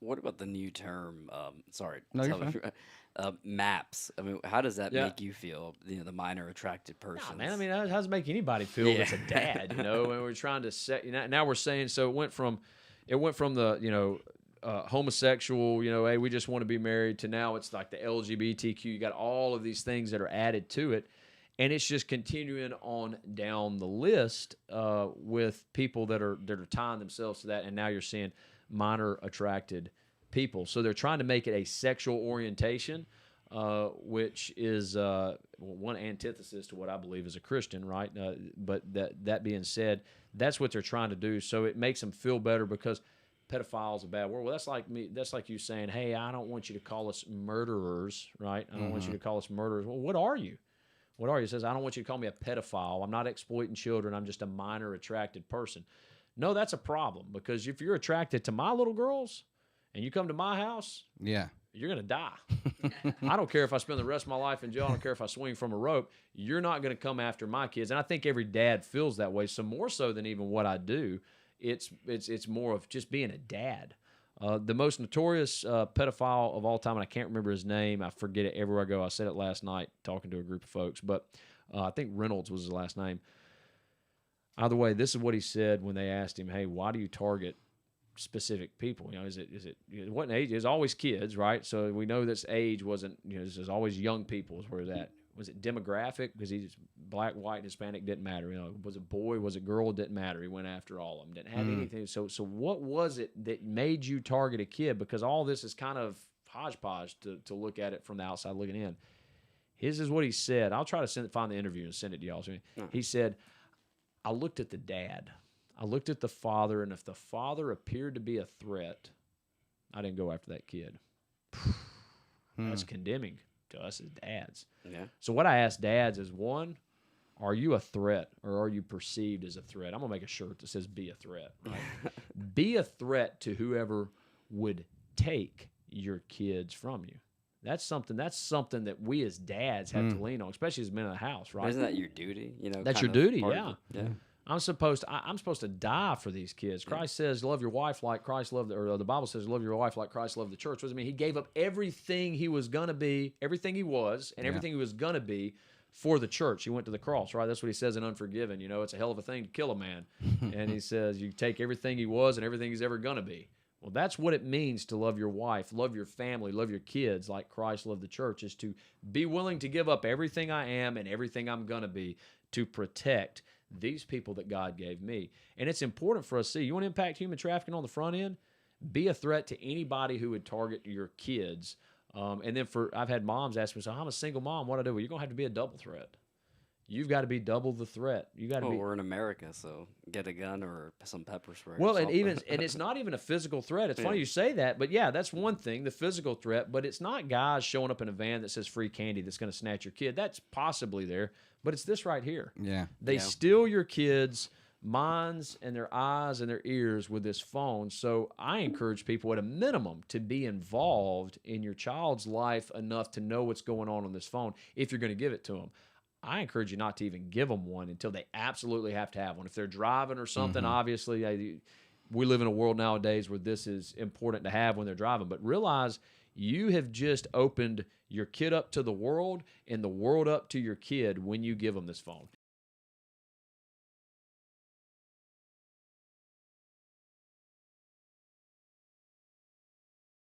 What about the new term? Sorry, No, you're tell me, fine. maps. I mean, how does that Yeah. make you feel? The minor attracted Nah, man. I persons. mean, how does it make anybody feel Yeah. that's a dad? And we're trying to set. Now we're saying so. It went from the homosexual. Hey, we just want to be married. To now it's like the LGBTQ. You got all of these things that are added to it, and it's just continuing on down the list with people that are tying themselves to that. And now you're seeing minor attracted people. So they're trying to make it a sexual orientation, which is one antithesis to what I believe is a Christian, right? But that being said, that's what they're trying to do. So it makes them feel better because pedophile is a bad word. Well, that's like me. That's like you saying, "Hey, I don't want you to call us murderers," right? I don't want you to call us murderers. Well, what are you? What are you? It says, "I don't want you to call me a pedophile. I'm not exploiting children. I'm just a minor attracted person." No, that's a problem because if you're attracted to my little girls and you come to my house, Yeah. you're going to die. I don't care if I spend the rest of my life in jail. I don't care if I swing from a rope. You're not going to come after my kids. And I think every dad feels that way. So more so than even what I do, it's more of just being a dad. The most notorious pedophile of all time, and I can't remember his name. I forget it everywhere I go. I said it last night talking to a group of folks, but I think Reynolds was his last name. Either way, this is what he said when they asked him, "Hey, why do you target specific people? What age? It's always kids, right? So we know this age wasn't. This is always young people. Is where that was it demographic because he's black, white, and Hispanic didn't matter. Was it boy, was it girl? It didn't matter. He went after all of them. Didn't have anything. So what was it that made you target a kid? Because all this is kind of hodgepodge to look at it from the outside looking in. His is what he said. I'll try to find the interview and send it to y'all. He said, "I looked at the dad. I looked at the father, and if the father appeared to be a threat, I didn't go after that kid." That's condemning to us as dads. Yeah. So what I ask dads is, one, are you a threat or are you perceived as a threat? I'm going to make a shirt that says be a threat, right? Be a threat to whoever would take your kids from you. That's something that we as dads have to lean on, especially as men of the house, right? Isn't that your duty? That's kind your of duty, part yeah. of it? Yeah. I'm supposed to die for these kids. Christ says, "Love your wife like Christ loved," or the Bible says, "Love your wife like Christ loved the church." What does it mean? He gave up everything he was gonna be, everything he was, and everything he was gonna be for the church. He went to the cross, right? That's what he says in Unforgiven. It's a hell of a thing to kill a man, and he says you take everything he was and everything he's ever gonna be. Well, that's what it means to love your wife, love your family, love your kids like Christ loved the church, is to be willing to give up everything I am and everything I'm going to be to protect these people that God gave me. And it's important for us to see, you want to impact human trafficking on the front end? Be a threat to anybody who would target your kids. And then I've had moms ask me, "So I'm a single mom, what do I do?" Well, you're going to have to be a double threat. You've got to be double the threat. You got to Well, be. we're in America, so get a gun or some pepper spray. Well, or and something. it's not even a physical threat. It's Yeah. funny you say that, but yeah, that's one thing, the physical threat. But it's not guys showing up in a van that says free candy that's going to snatch your kid. That's possibly there, but it's this right here. Yeah. They steal your kids' minds and their eyes and their ears with this phone. So I encourage people at a minimum to be involved in your child's life enough to know what's going on this phone if you're going to give it to them. I encourage you not to even give them one until they absolutely have to have one. If they're driving or something, obviously, we live in a world nowadays where this is important to have when they're driving. But realize you have just opened your kid up to the world and the world up to your kid when you give them this phone.